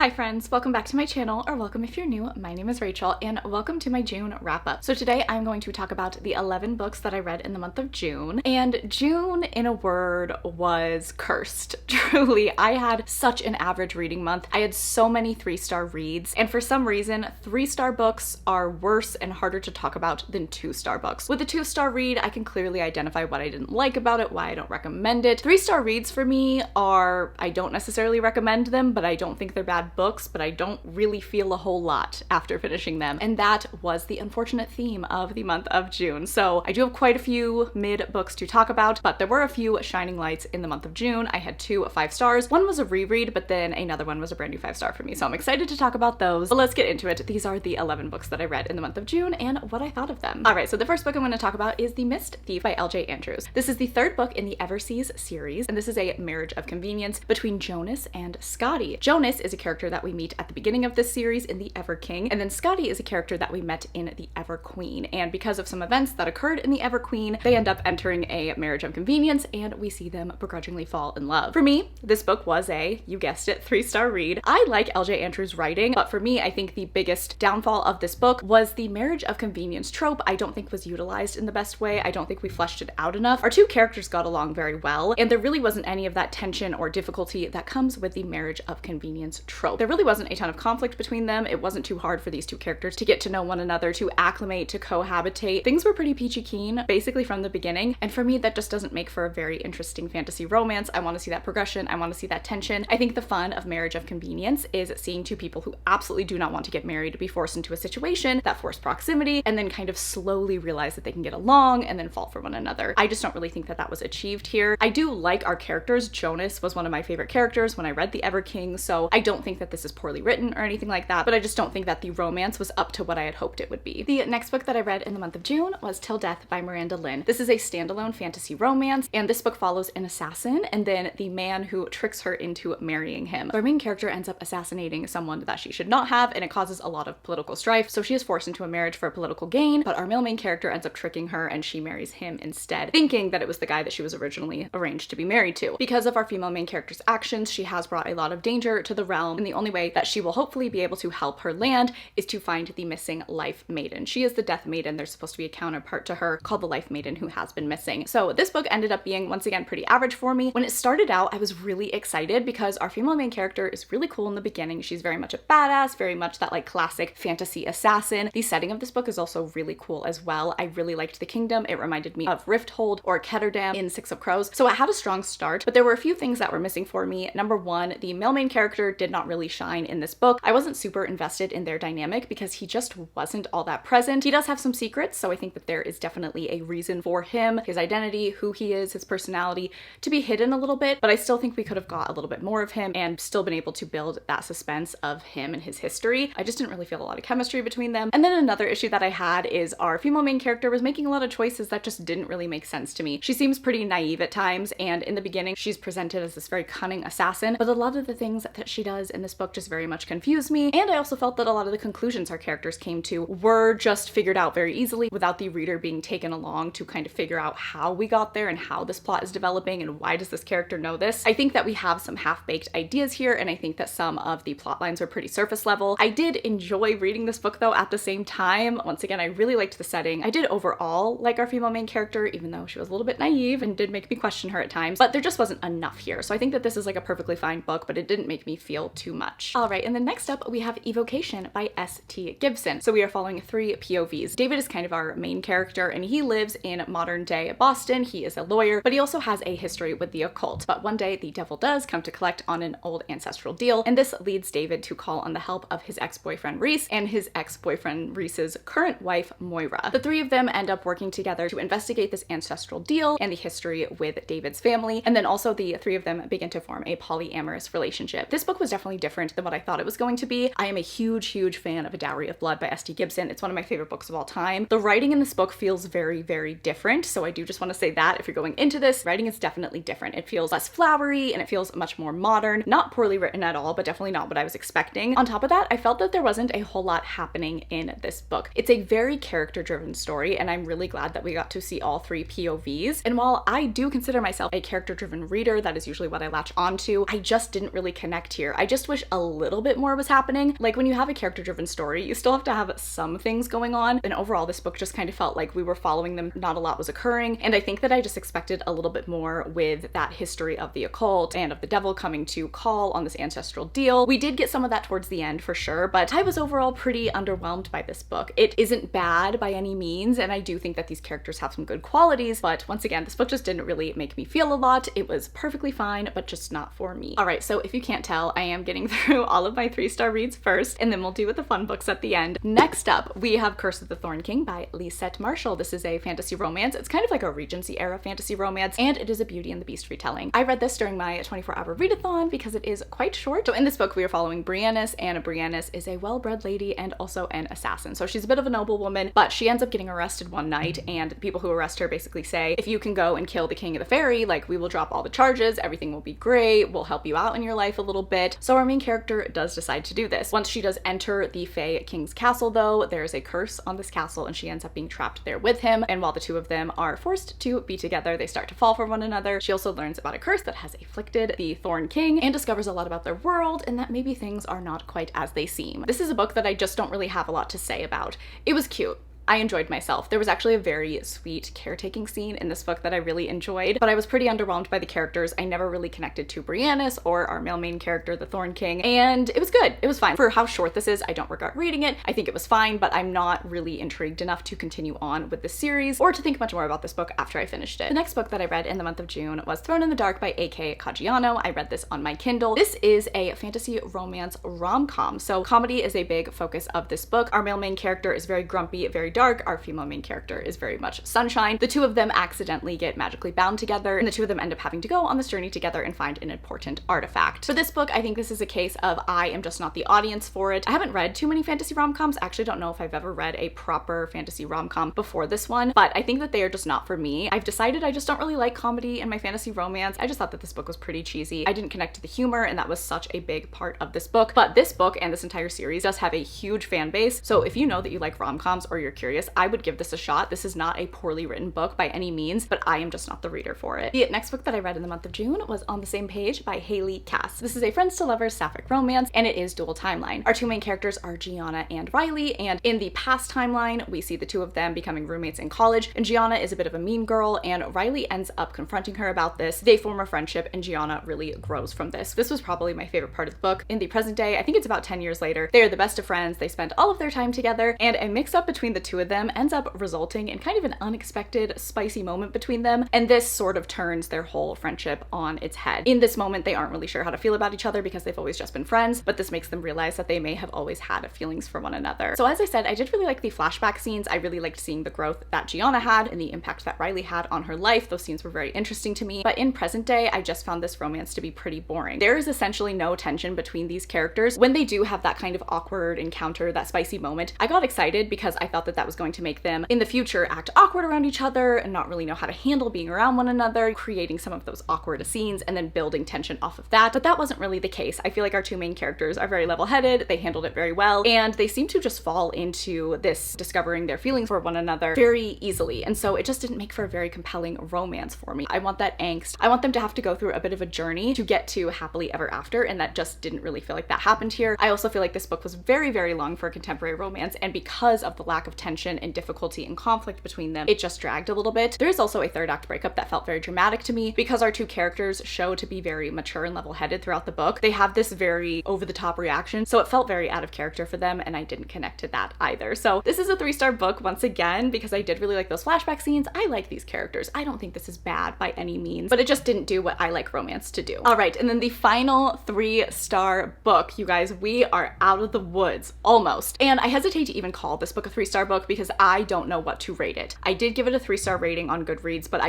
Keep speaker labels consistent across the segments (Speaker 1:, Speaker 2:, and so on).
Speaker 1: Hi friends, welcome back to my channel, or welcome if you're new. My name is Rachel, and welcome to my June wrap-up. So today I'm going to talk about the 11 books that I read in the month of June, and June, in a word, was cursed. Truly, I had such an average reading month. I had so many 3-star reads, and for some reason, 3-star books are worse and harder to talk about than 2-star books. With a 2-star read, I can clearly identify what I didn't like about it, why I don't recommend it. 3-star reads for me are, I don't necessarily recommend them, but I don't think they're bad books, but I don't really feel a whole lot after finishing them. And that was the unfortunate theme of the month of June. So I do have quite a few mid books to talk about, but there were a few shining lights in the month of June. I had 2 5 stars. One was a reread, but then another one was a brand new 5-star for me. So I'm excited to talk about those. But let's get into it. These are the 11 books that I read in the month of June and what I thought of them. All right, so the first book I'm going to talk about is The Mist Thief by L.J. Andrews. This is the 3rd book in the Everseas series, and this is a marriage of convenience between Jonas and Scotty. Jonas is a character that we meet at the beginning of this series in the Ever King, and then Scotty is a character that we met in the Ever Queen. And because of some events that occurred in the Ever Queen, they end up entering a marriage of convenience, and we see them begrudgingly fall in love. For me, this book was a, you guessed it, 3-star read. I like L.J. Andrews' writing, but for me, I think the biggest downfall of this book was the marriage of convenience trope. I don't think was utilized in the best way. I don't think we fleshed it out enough. Our 2 characters got along very well, and there really wasn't any of that tension or difficulty that comes with the marriage of convenience trope. There really wasn't a ton of conflict between them. It wasn't too hard for these 2 characters to get to know one another, to acclimate, to cohabitate. Things were pretty peachy keen, basically from the beginning, and for me, that just doesn't make for a very interesting fantasy romance. I want to see that progression. I want to see that tension. I think the fun of marriage of convenience is seeing 2 people who absolutely do not want to get married be forced into a situation, that forced proximity, and then kind of slowly realize that they can get along and then fall for one another. I just don't really think that that was achieved here. I do like our characters. Jonas was one of my favorite characters when I read The Ever King, so I don't think that this is poorly written or anything like that, but I just don't think that the romance was up to what I had hoped it would be. The next book that I read in the month of June was Till Death by Miranda Lynn. This is a standalone fantasy romance, and this book follows an assassin and then the man wwho tricks her into marrying him. Our main character ends up assassinating someone that she should not have, and it causes a lot of political strife, so she is forced into a marriage for political gain, but our male main character ends up tricking her and she marries him instead, thinking that it was the guy that she was originally arranged to be married to. Because of our female main character's actions, she has brought a lot of danger to the realm, and the only way that she will hopefully be able to help her land is to find the missing Life Maiden. She is the Death Maiden. There's supposed to be a counterpart to her called the Life Maiden who has been missing. So this book ended up being, once again, pretty average for me. When it started out, I was really excited because our female main character is really cool in the beginning. She's very much a badass, very much that like classic fantasy assassin. The setting of this book is also really cool as well. I really liked the kingdom. It reminded me of Rifthold or Ketterdam in Six of Crows. So it had a strong start, but there were a few things that were missing for me. Number one, the male main character did not really shine in this book. I wasn't super invested in their dynamic because he just wasn't all that present. He does have some secrets, so I think that there is definitely a reason for him, his identity, who he is, his personality, to be hidden a little bit, but I still think we could have got a little bit more of him and still been able to build that suspense of him and his history. I just didn't really feel a lot of chemistry between them. And then another issue that I had is our female main character was making a lot of choices that just didn't really make sense to me. She seems pretty naive at times, and in the beginning she's presented as this very cunning assassin, but a lot of the things that she does in this book just very much confuse me, and I also felt that a lot of the conclusions our characters came to were just figured out very easily without the reader being taken along to kind of figure out how we got there and how this plot is developing and why does this character know this. I think that we have some half-baked ideas here, and I think that some of the plot lines are pretty surface level. I did enjoy reading this book though at the same time. Once again, I really liked the setting. I did overall like our female main character, even though she was a little bit naive and did make me question her at times, but there just wasn't enough here. So I think that this is like a perfectly fine book, but it didn't make me feel too much. All right, and then next up we have Evocation by S.T. Gibson. So we are following 3 POVs. David is kind of our main character, and he lives in modern day Boston. He is a lawyer, but he also has a history with the occult. But one day the devil does come to collect on an old ancestral deal, and this leads David to call on the help of his ex-boyfriend Reese and his ex-boyfriend Reese's current wife Moira. The 3 of them end up working together to investigate this ancestral deal and the history with David's family, and then also the 3 of them begin to form a polyamorous relationship. This book was definitely different than what I thought it was going to be. I am a huge fan of A Dowry of Blood by S.T. Gibson. It's one of my favorite books of all time. The writing in this book feels very different, so I do just want to say that if you're going into this, writing is definitely different. It feels less flowery and it feels much more modern. Not poorly written at all, but definitely not what I was expecting. On top of that, I felt that there wasn't a whole lot happening in this book. It's a very character-driven story, and I'm really glad that we got to see all 3 POVs. And while I do consider myself a character-driven reader, that is usually what I latch onto, I just didn't really connect here. I just wish a little bit more was happening. Like when you have a character-driven story, you still have to have some things going on. And overall, this book just kind of felt like we were following them, not a lot was occurring. And I think that I just expected a little bit more with that history of the occult and of the devil coming to call on this ancestral deal. We did get some of that towards the end for sure, but I was overall pretty underwhelmed by this book. It isn't bad by any means, and I do think that these characters have some good qualities, but once again, this book just didn't really make me feel a lot. It was perfectly fine, but just not for me. All right, so if you can't tell, I am getting through all of my 3-star reads first, and then we'll do with the fun books at the end. Next up, we have Curse of the Thorn King by Lisette Marshall. This is a fantasy romance. It's kind of like a Regency era fantasy romance, and it is a Beauty and the Beast retelling. I read this during my 24-hour readathon because it is quite short. So in this book, we are following Briannis, and Briannis is a well-bred lady and also an assassin. So she's a bit of a noblewoman, but she ends up getting arrested one night, and the people who arrest her basically say, if you can go and kill the king of the fairy, like, we will drop all the charges, everything will be great, we'll help you out in your life a little bit. So our main character does decide to do this. Once she does enter the Fae King's castle though, there's a curse on this castle and she ends up being trapped there with him, and while the two of them are forced to be together, they start to fall for one another. She also learns about a curse that has afflicted the Thorn King and discovers a lot about their world and that maybe things are not quite as they seem. This is a book that I just don't really have a lot to say about. It was cute. I enjoyed myself. There was actually a very sweet caretaking scene in this book that I really enjoyed, but I was pretty underwhelmed by the characters. I never really connected to Briannis or our male main character, the Thorn King, and it was good. It was fine. For how short this is, I don't regret reading it. I think it was fine, but I'm not really intrigued enough to continue on with the series or to think much more about this book after I finished it. The next book that I read in the month of June was Thrown in the Dark by A.K. Caggiano. I read this on my Kindle. This is a fantasy romance rom-com. So comedy is a big focus of this book. Our male main character is very grumpy, very dark. Our female main character is very much sunshine. The two of them accidentally get magically bound together, and the two of them end up having to go on this journey together and find an important artifact. For this book, I think this is a case of I am just not the audience for it. I haven't read too many fantasy rom-coms. I actually don't know if I've ever read a proper fantasy rom-com before this one, but I think that they are just not for me. I've decided I just don't really like comedy in my fantasy romance. I just thought that this book was pretty cheesy. I didn't connect to the humor, and that was such a big part of this book. But this book and this entire series does have a huge fan base, so if you know that you like rom-coms or you're curious, I would give this a shot. This is not a poorly written book by any means, but I am just not the reader for it. The next book that I read in the month of June was On the Same Page by Haley Cass. This is a friends to lovers sapphic romance, and it is dual timeline. Our two main characters are Gianna and Riley, and in the past timeline, we see the two of them becoming roommates in college, and Gianna is a bit of a mean girl, and Riley ends up confronting her about this. They form a friendship, and Gianna really grows from this. This was probably my favorite part of the book. In the present day, I think it's about 10 years later, they are the best of friends, they spend all of their time together, and a mix-up between the two of them ends up resulting in kind of an unexpected spicy moment between them, and this sort of turns their whole friendship on its head. In this moment, they aren't really sure how to feel about each other because they've always just been friends, but this makes them realize that they may have always had feelings for one another. So as I said, I did really like the flashback scenes. I really liked seeing the growth that Gianna had and the impact that Riley had on her life. Those scenes were very interesting to me, but in present day, I just found this romance to be pretty boring. There is essentially no tension between these characters. When they do have that kind of awkward encounter, that spicy moment, I got excited because I thought that that was going to make them in the future act awkward around each other and not really know how to handle being around one another, creating some of those awkward scenes and then building tension off of that. But that wasn't really the case. I feel like our two main characters are very level-headed, they handled it very well, and they seem to just fall into this discovering their feelings for one another very easily. And so it just didn't make for a very compelling romance for me. I want that angst. I want them to have to go through a bit of a journey to get to happily ever after, and that just didn't really feel like that happened here. I also feel like this book was very, very long for a contemporary romance, and because of the lack of tension and difficulty and conflict between them, it just dragged a little bit. There is also a third act breakup that felt very dramatic to me because our two characters show to be very mature and level-headed throughout the book. They have this very over-the-top reaction, so it felt very out of character for them, and I didn't connect to that either. So this is a 3-star book once again because I did really like those flashback scenes. I like these characters. I don't think this is bad by any means, but it just didn't do what I like romance to do. All right, and then the final 3-star book, you guys, we are out of the woods, almost. And I hesitate to even call this book a 3-star book because I don't know what to rate it. I did give it a 3-star rating on Goodreads, but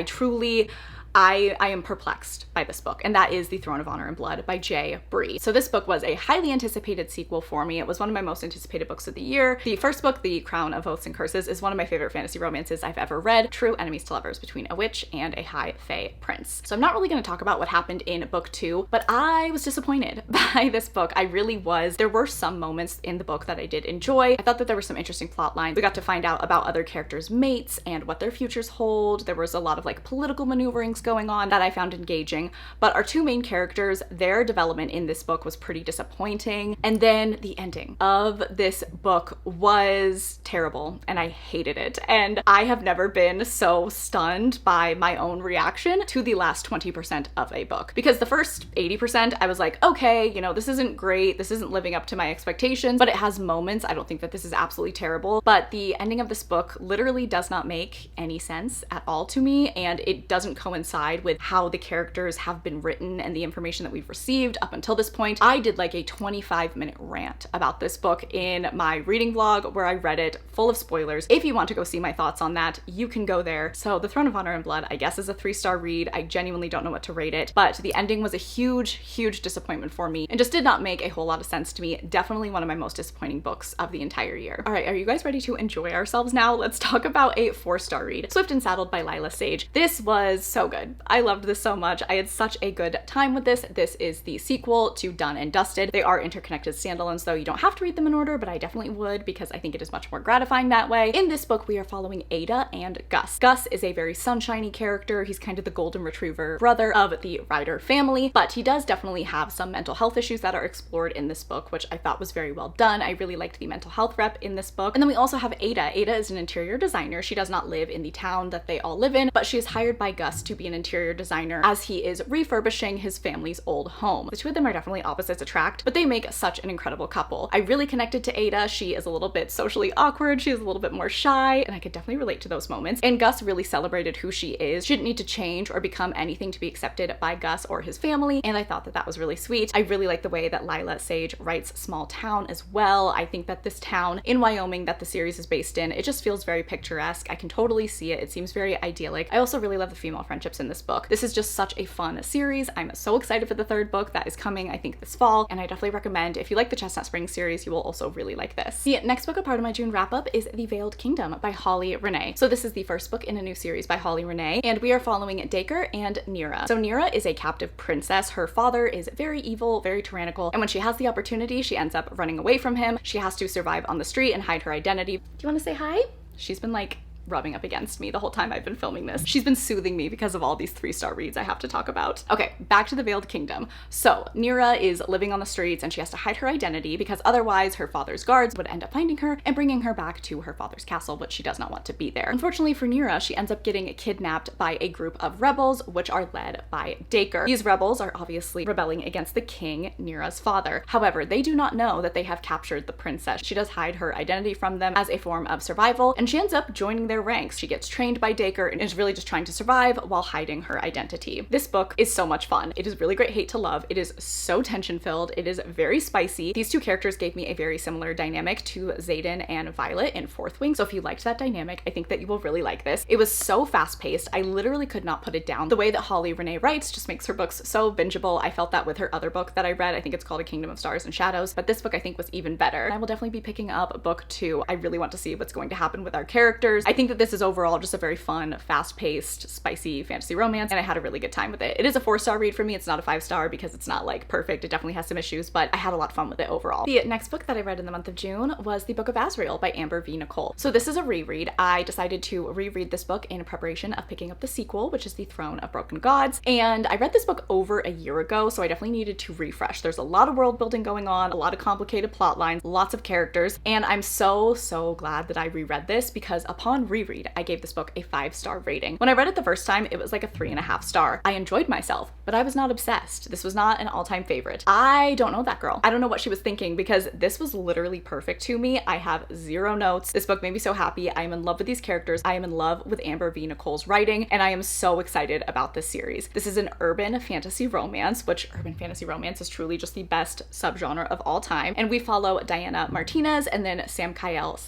Speaker 1: I am perplexed by this book, and that is The Throne of Honor and Blood by J. Bree. So this book was a highly anticipated sequel for me. It was one of my most anticipated books of the year. The first book, The Crown of Oaths and Curses, is one of my favorite fantasy romances I've ever read. True enemies to lovers between a witch and a high fae prince. So I'm not really going to talk about what happened in book 2, but I was disappointed by this book. I really was. There were some moments in the book that I did enjoy. I thought that there were some interesting plot lines. We got to find out about other characters' mates and what their futures hold. There was a lot of like political maneuverings going on that I found engaging, but our two main characters, their development in this book was pretty disappointing. And then the ending of this book was terrible and I hated it. And I have never been so stunned by my own reaction to the last 20% of a book, because the first 80% I was like, okay, you know, this isn't great, this isn't living up to my expectations, but it has moments. I don't think that this is absolutely terrible, but the ending of this book literally does not make any sense at all to me, and it doesn't coincide with how the characters have been written and the information that we've received up until this point. I did like a 25-minute rant about this book in my reading vlog where I read it, full of spoilers. If you want to go see my thoughts on that, you can go there. So The Throne of Honor and Blood, I guess, is a 3-star read. I genuinely don't know what to rate it, but the ending was a huge disappointment for me and just did not make a whole lot of sense to me. Definitely one of my most disappointing books of the entire year. All right, are you guys ready to enjoy ourselves now? Let's talk about a 4-star read, Swift and Saddled by Lila Sage. This was so good. I loved this so much. I had such a good time with this. This is the sequel to Done and Dusted. They are interconnected standalones, though you don't have to read them in order, but I definitely would because I think it is much more gratifying that way. In this book, we are following Ada and Gus. Gus is a very sunshiny character. He's kind of the golden retriever brother of the Ryder family, but he does definitely have some mental health issues that are explored in this book, which I thought was very well done. I really liked the mental health rep in this book. And then we also have Ada. Ada is an interior designer. She does not live in the town that they all live in, but she is hired by Gus to be an interior designer as he is refurbishing his family's old home. The two of them are definitely opposites attract, but they make such an incredible couple. I really connected to Ada. She is a little bit socially awkward. She is a little bit more shy, and I could definitely relate to those moments. And Gus really celebrated who she is. She didn't need to change or become anything to be accepted by Gus or his family, and I thought that that was really sweet. I really like the way that Lila Sage writes small town as well. I think that this town in Wyoming that the series is based in, it just feels very picturesque. I can totally see it. It seems very idyllic. I also really love the female friendships in this book. This is just such a fun series. I'm so excited for the 3rd book that is coming, I think, this fall, and I definitely recommend if you like the Chestnut Springs series, you will also really like this. The next book, a part of my June wrap-up, is The Veiled Kingdom by Holly Renee. So this is the 1st book in a new series by Holly Renee, and we are following Dacre and Nira. So Nira is a captive princess. Her father is very evil, very tyrannical, and when she has the opportunity, she ends up running away from him. She has to survive on the street and hide her identity. Do you want to say hi? She's been like rubbing up against me the whole time I've been filming this. She's been soothing me because of all these 3-star reads I have to talk about. Okay, back to The Veiled Kingdom. So Nira is living on the streets and she has to hide her identity because otherwise her father's guards would end up finding her and bringing her back to her father's castle, but she does not want to be there. Unfortunately for Nira, she ends up getting kidnapped by a group of rebels, which are led by Dacre. These rebels are obviously rebelling against the king, Nira's father. However, they do not know that they have captured the princess. She does hide her identity from them as a form of survival, and she ends up joining their ranks. She gets trained by Dacre and is really just trying to survive while hiding her identity. This book is so much fun. It is really great hate to love. It is so tension filled. It is very spicy. These two characters gave me a very similar dynamic to Xaden and Violet in Fourth Wing. So if you liked that dynamic, I think that you will really like this. It was so fast paced. I literally could not put it down. The way that Holly Renee writes just makes her books so bingeable. I felt that with her other book that I read. I think it's called A Kingdom of Stars and Shadows, but this book I think was even better. I will definitely be picking up book 2. I really want to see what's going to happen with our characters. I think that this is overall just a very fun, fast-paced, spicy fantasy romance, and I had a really good time with it. It is a 4-star read for me. It's not a 5-star because it's not like perfect. It definitely has some issues, but I had a lot of fun with it overall. The next book that I read in the month of June was The Book of Azrael by Amber V. Nicole. So this is a reread. I decided to reread this book in preparation of picking up the sequel, which is The Throne of Broken Gods, and I read this book over a year ago, so I definitely needed to refresh. There's a lot of world building going on, a lot of complicated plot lines, lots of characters, and I'm so glad that I reread this because upon reread, I gave this book a 5-star rating. When I read it the first time, it was like a 3.5 star. I enjoyed myself, but I was not obsessed. This was not an all-time favorite. I don't know that girl. I don't know what she was thinking because this was literally perfect to me. I have 0 notes. This book made me so happy. I am in love with these characters. I am in love with Amber V. Nicole's writing, and I am so excited about this series. This is an urban fantasy romance, which urban fantasy romance is truly just the best subgenre of all time. And we follow Diana Martinez and then Sam Kyle /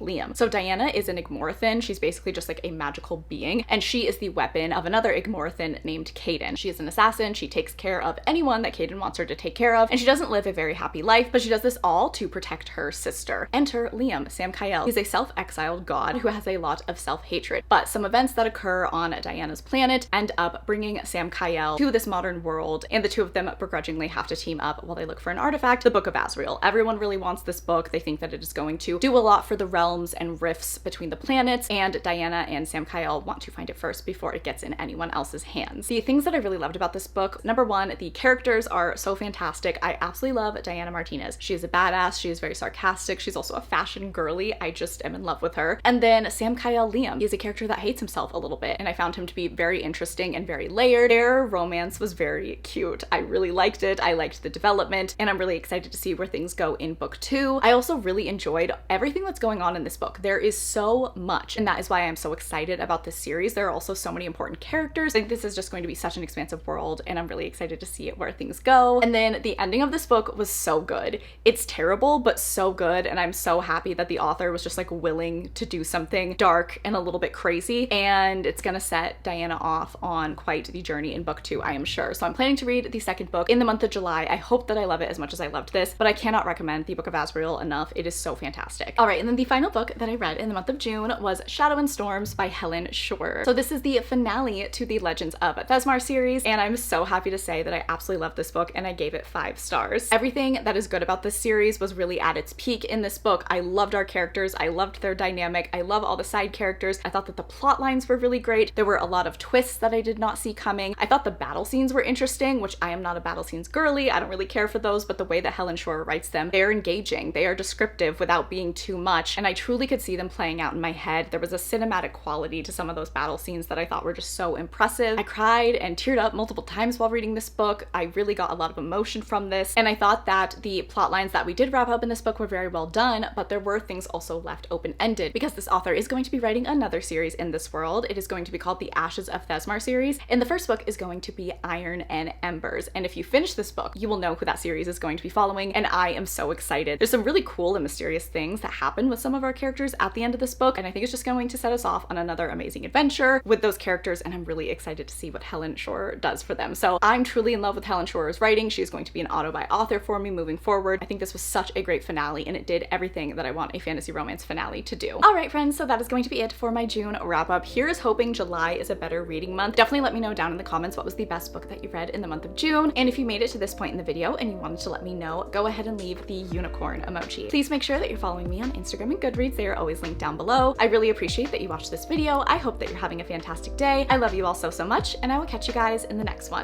Speaker 1: Liam. So Diana is an Igmorathin. She's basically just like a magical being, and she is the weapon of another Igmorathin named Caden. She is an assassin. She takes care of anyone that Caden wants her to take care of, and she doesn't live a very happy life, but she does this all to protect her sister. Enter Liam, Sam Kyle. He's a self-exiled god who has a lot of self-hatred, but some events that occur on Diana's planet end up bringing Sam Kyle to this modern world, and the two of them begrudgingly have to team up while they look for an artifact, the Book of Azrael. Everyone really wants this book. They think that it is going to do a lot for the realms and rifts between the planets, minutes, and Diana and Sam Kyle want to find it first before it gets in anyone else's hands. The things that I really loved about this book, number one, the characters are so fantastic. I absolutely love Diana Martinez. She is a badass. She is very sarcastic. She's also a fashion girly. I just am in love with her. And then Sam Kyle Liam. He's a character that hates himself a little bit, and I found him to be very interesting and very layered. Their romance was very cute. I really liked it. I liked the development, and I'm really excited to see where things go in book 2. I also really enjoyed everything that's going on in this book. There is so much, and that is why I'm so excited about this series. There are also so many important characters. I think this is just going to be such an expansive world, and I'm really excited to see where things go. And then the ending of this book was so good. It's terrible, but so good, and I'm so happy that the author was just like willing to do something dark and a little bit crazy, and it's gonna set Diana off on quite the journey in book 2, I am sure. So I'm planning to read the second book in the month of July. I hope that I love it as much as I loved this, but I cannot recommend the Book of Asriel enough. It is so fantastic. All right, and then the final book that I read in the month of June was Shadow and Storms by Helen Shore. So this is the finale to the Legends of Thesmar series, and I'm so happy to say that I absolutely love this book, and I gave it 5 stars. Everything that is good about this series was really at its peak in this book. I loved our characters. I loved their dynamic. I love all the side characters. I thought that the plot lines were really great. There were a lot of twists that I did not see coming. I thought the battle scenes were interesting, which I am not a battle scenes girly. I don't really care for those, but the way that Helen Shore writes them, they're engaging. They are descriptive without being too much, and I truly could see them playing out in my head. There was a cinematic quality to some of those battle scenes that I thought were just so impressive. I cried and teared up multiple times while reading this book. I really got a lot of emotion from this, and I thought that the plot lines that we did wrap up in this book were very well done, but there were things also left open-ended because this author is going to be writing another series in this world. It is going to be called the Ashes of Thesmar series, and the first book is going to be Iron and Embers. And if you finish this book, you will know who that series is going to be following, and I am so excited. There's some really cool and mysterious things that happen with some of our characters at the end of this book, and I think it's just going to set us off on another amazing adventure with those characters, and I'm really excited to see what Helen Shore does for them. So I'm truly in love with Helen Shore's writing. She is going to be an auto-buy author for me moving forward. I think this was such a great finale, and it did everything that I want a fantasy romance finale to do. All right, friends, so that is going to be it for my June wrap up. Here's hoping July is a better reading month. Definitely let me know down in the comments what was the best book that you read in the month of June, and if you made it to this point in the video and you wanted to let me know, go ahead and leave the unicorn emoji. Please make sure that you're following me on Instagram and Goodreads. They are always linked down below. I really appreciate that you watched this video. I hope that you're having a fantastic day. I love you all so much, and I will catch you guys in the next one.